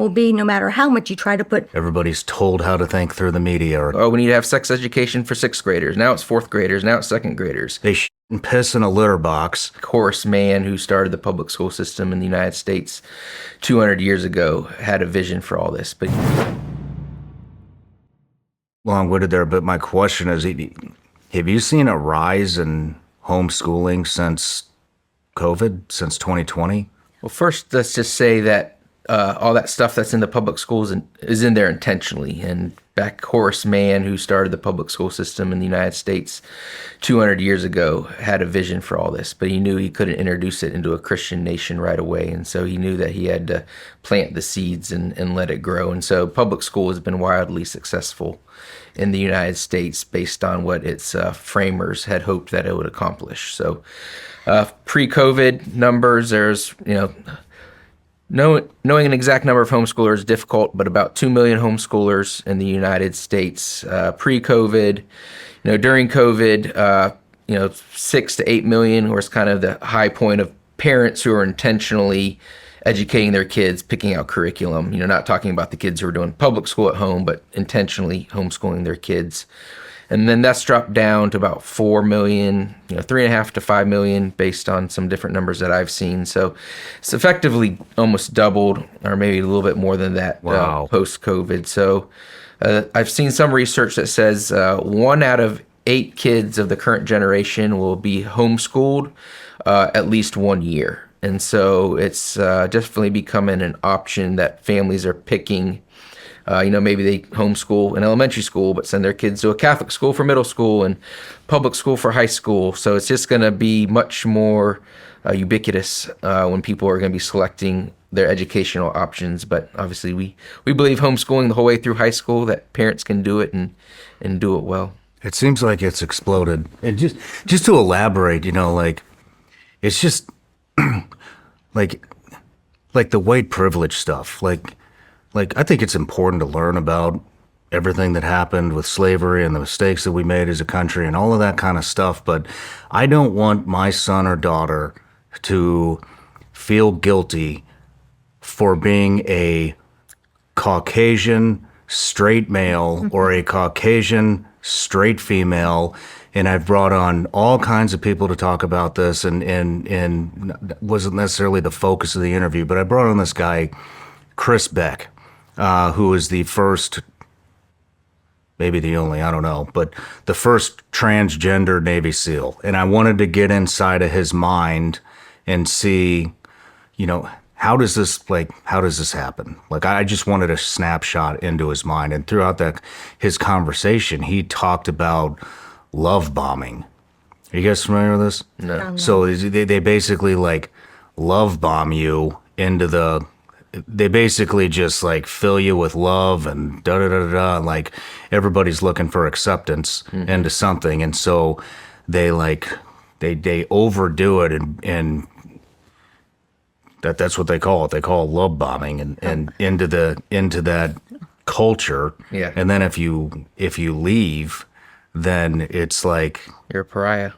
will be no matter how much you try to put. Everybody's told how to think through the media. Oh, we need to have sex education for 6th graders. Now it's 4th graders. Now it's 2nd graders. They shit and piss in a litter box. Horace Mann, who started the public school system in the United States 200 years ago, had a vision for all this. But long-winded there, but my question is, have you seen a rise in homeschooling since COVID, since 2020? Well, first, let's just say that all that stuff that's in the public schools is in there intentionally. And back Horace Mann, who started the public school system in the United States 200 years ago, had a vision for all this, but he knew he couldn't introduce it into a Christian nation right away. And so he knew that he had to plant the seeds and let it grow. And so public school has been wildly successful in the United States based on what its framers had hoped that it would accomplish. So pre-COVID numbers, there's, knowing an exact number of homeschoolers is difficult, but about 2 million homeschoolers in the United States pre-COVID. During COVID, 6 to 8 million was kind of the high point of parents who are intentionally educating their kids, picking out curriculum, not talking about the kids who are doing public school at home, but intentionally homeschooling their kids. And then that's dropped down to about 4 million, 3.5 to 5 million based on some different numbers that I've seen. So it's effectively almost doubled, or maybe a little bit more than that. Wow. Post-COVID. So I've seen some research that says 1 out of 8 kids of the current generation will be homeschooled at least 1 year. And so it's definitely becoming an option that families are picking. Maybe they homeschool in elementary school, but send their kids to a Catholic school for middle school and public school for high school. So it's just going to be much more ubiquitous when people are going to be selecting their educational options. But obviously we believe homeschooling the whole way through high school, that parents can do it and do it well. It seems like it's exploded. And just to elaborate, it's just like the white privilege stuff. Like I think it's important to learn about everything that happened with slavery and the mistakes that we made as a country and all of that kind of stuff. But I don't want my son or daughter to feel guilty for being a Caucasian straight male or a Caucasian straight female. And I've brought on all kinds of people to talk about this, and wasn't necessarily the focus of the interview, but I brought on this guy, Chris Beck, who is the first, maybe the only, I don't know, but the first transgender Navy SEAL. And I wanted to get inside of his mind and see, how does this happen? I just wanted a snapshot into his mind. And throughout his conversation, he talked about love bombing. Are you guys familiar with this? No. So they basically love bomb you into they basically just fill you with love and da-da-da-da-da. And everybody's looking for acceptance into something. And so they overdo it and that's what they call it. They call it love bombing and into that culture. Yeah. And then if you leave, then it's you're a pariah.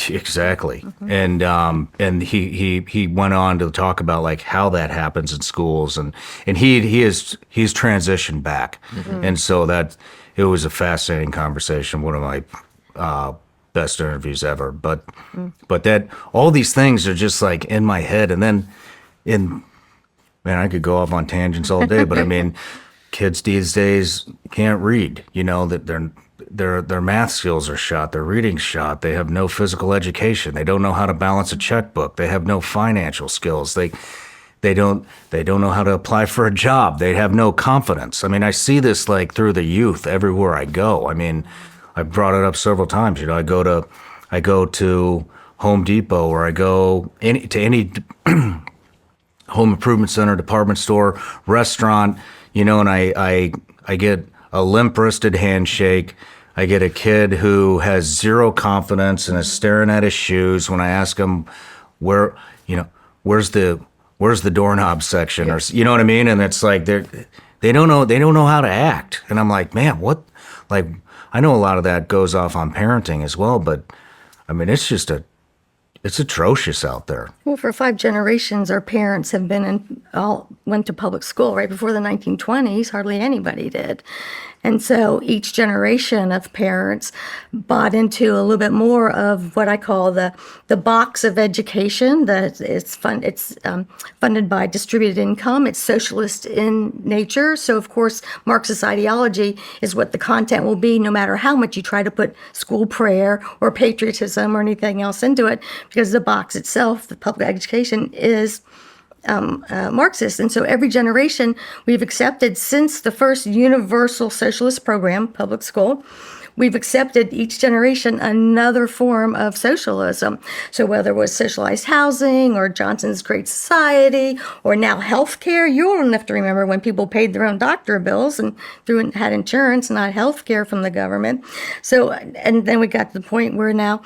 Exactly. Mm-hmm. And he went on to talk about how that happens in schools and he's transitioned back. Mm-hmm. And so it was a fascinating conversation, one of my best interviews ever. But that all these things are just in my head, and then man, I could go off on tangents all day, but I mean, kids these days can't read, that their math skills are shot, their reading's shot, they have no physical education, they don't know how to balance a checkbook, they have no financial skills, they don't know how to apply for a job, they have no confidence. I mean, I see this through the youth everywhere I go. I mean, I brought it up several times. I go to Home Depot, or I go to any home improvement center, department store, restaurant, and I get a limp-wristed handshake. I get a kid who has zero confidence and is staring at his shoes when I ask him where's the doorknob section, or you know what I mean? And it's they don't know how to act. And I'm like, man, what? I know a lot of that goes off on parenting as well, but I mean, it's just it's atrocious out there. Well, for 5 generations, our parents have went to public school. Right before the 1920s, hardly anybody did. And so each generation of parents bought into a little bit more of what I call the box of education. It's funded by distributed income. It's socialist in nature. So, of course, Marxist ideology is what the content will be, no matter how much you try to put school prayer or patriotism or anything else into it, because the box itself, the public education, is Marxist. And so every generation we've accepted since the first universal socialist program, public school, we've accepted each generation another form of socialism. So whether it was socialized housing or Johnson's Great Society or now healthcare, you don't have to remember when people paid their own doctor bills and had insurance, not healthcare from the government. So, and then we got to the point where now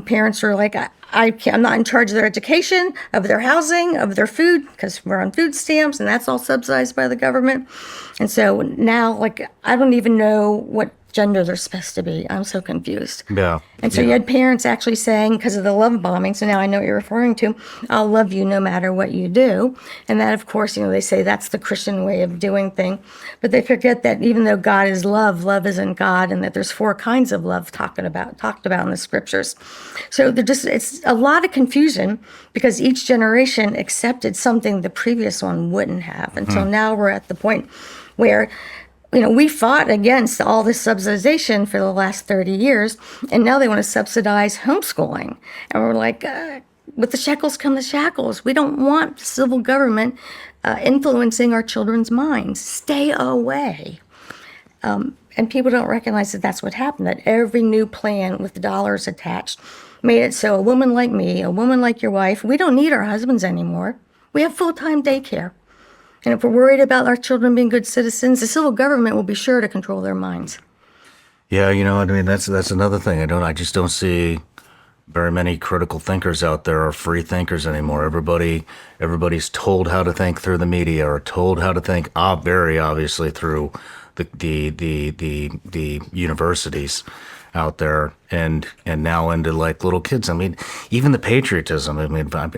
parents are like, I'm not in charge of their education, of their housing, of their food, because we're on food stamps and that's all subsidized by the government. And so now, like, I don't even know what gender they're supposed to be. I'm so confused. Yeah. And so you had parents actually saying, because of the love bombing, so now I know what you're referring to, I'll love you no matter what you do. And that, of course, they say that's the Christian way of doing things. But they forget that even though God is love, love isn't God, and that there's 4 kinds of love talked about in the scriptures. So it's a lot of confusion because each generation accepted something the previous one wouldn't have. And so now we're at the point where we fought against all this subsidization for the last 30 years, and now they want to subsidize homeschooling. And we're like, with the shekels come the shackles. We don't want civil government influencing our children's minds. Stay away. And people don't recognize that that's what happened, that every new plan with dollars attached made it so a woman like me, a woman like your wife, we don't need our husbands anymore. We have full-time daycare. And if we're worried about our children being good citizens, the civil government will be sure to control their minds. Yeah, I mean, that's another thing. I just don't see very many critical thinkers out there or free thinkers anymore. Everybody's told how to think through the media, or told how to think very obviously through the universities out there, and now into like little kids. I mean, even the patriotism. I mean, I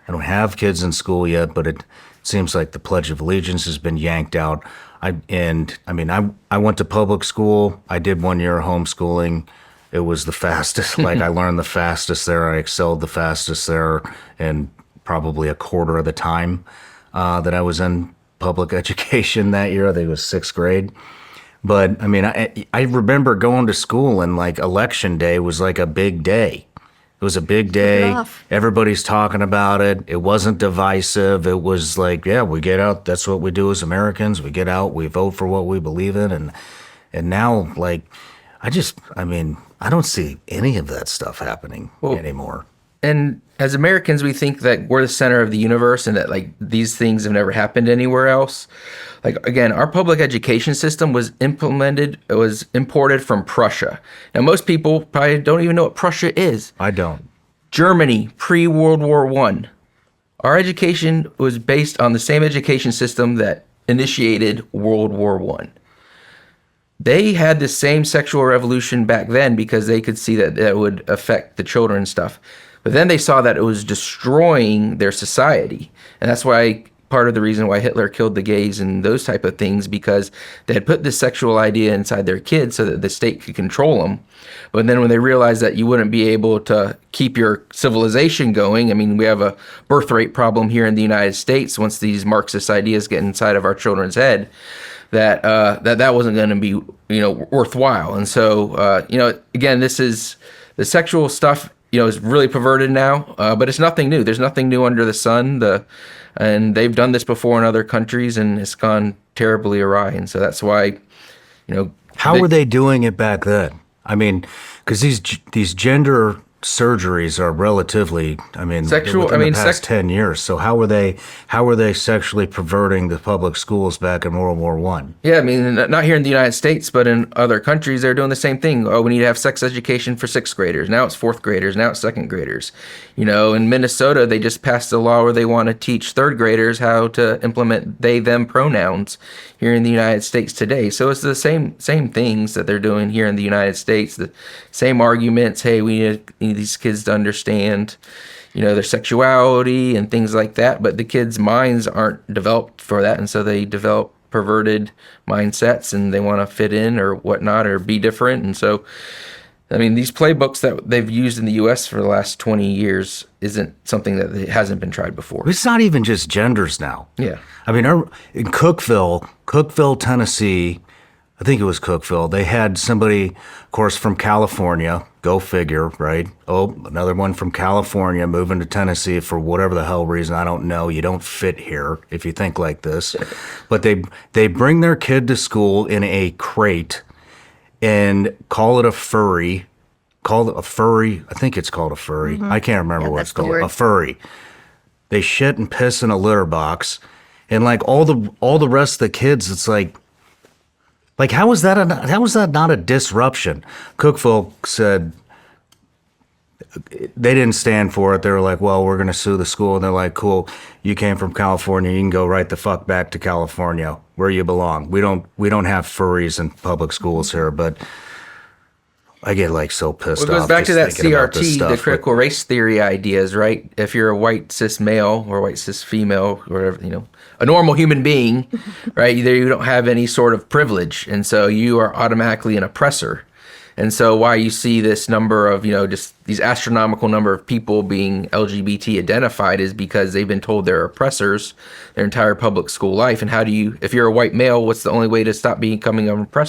don't have kids in school yet, but it seems like the Pledge of Allegiance has been yanked out. I went to public school. I did 1 year of homeschooling. It was the fastest. Like, I learned the fastest there. I excelled the fastest there in probably a quarter of the time that I was in public education that year. I think it was 6th grade. But I mean, I remember going to school, and like election day was like a big day. It was a big day. Everybody's talking about it. It wasn't divisive. It was like, yeah, we get out. That's what we do as Americans. We get out. We vote for what we believe in. And now, like, I don't see any of that stuff happening anymore. And as Americans, we think that we're the center of the universe and that, like, these things have never happened anywhere else. Like, again, our public education system was imported from Prussia. Now, most people probably don't even know what Prussia is. I don't. Germany, pre-World War I. Our education was based on the same education system that initiated World War I. They had the same sexual revolution back then because they could see that would affect the children and stuff. But then they saw that it was destroying their society. And that's why part of the reason why Hitler killed the gays and those type of things, because they had put this sexual idea inside their kids so that the state could control them. But then when they realized that you wouldn't be able to keep your civilization going, I mean, we have a birth rate problem here in the United States once these Marxist ideas get inside of our children's head, that wasn't going to be, worthwhile. And so, again, this is the sexual stuff, is really perverted now, but it's nothing new. There's nothing new under the sun. And they've done this before in other countries, and it's gone terribly awry. And so that's why, How were they doing it back then? I mean, because these gender surgeries are relatively, sexual. Within the past 10 years. So how were they sexually perverting the public schools back in World War I? Yeah, not here in the United States, but in other countries, they're doing the same thing. Oh, we need to have sex education for 6th graders. Now it's 4th graders. Now it's 2nd graders. In Minnesota, they just passed a law where they want to teach 3rd graders how to implement they/them pronouns here in the United States today. So it's the same things that they're doing here in the United States. The same arguments. Hey, we need to, expecting these kids to understand, their sexuality and things like that. But the kids' minds aren't developed for that. And so they develop perverted mindsets and they want to fit in or whatnot or be different. And so, I mean, these playbooks that they've used in the U.S. for the last 20 years isn't something that hasn't been tried before. It's not even just genders now. Yeah. I mean, in Cookeville, Tennessee, I think it was Cookeville, they had somebody, of course, from California, go figure, right? Oh, another one from California moving to Tennessee for whatever the hell reason, I don't know. You don't fit here if you think like this. But they bring their kid to school in a crate and call it a furry. I think it's called a furry. I can't remember what it's called. A furry. They shit and piss in a litter box. And like all the rest of the kids, it's like how is that not a disruption? Cookeville said they didn't stand for it. They were like, well, we're going to sue the school. And they're like, cool, you came from California. You can go right the fuck back to California where you belong. We don't have furries in public schools here, but I get like so pissed off. Well, it goes back to that CRT, the critical but race theory ideas, right? If you're a white cis male or white cis female or whatever, a normal human being, right? You don't have any sort of privilege. And so you are automatically an oppressor. And so why you see this number of, just these astronomical number of people being LGBT identified is because they've been told they're oppressors their entire public school life. And how do you, if you're a white male, what's the only way to stop becoming an oppressor?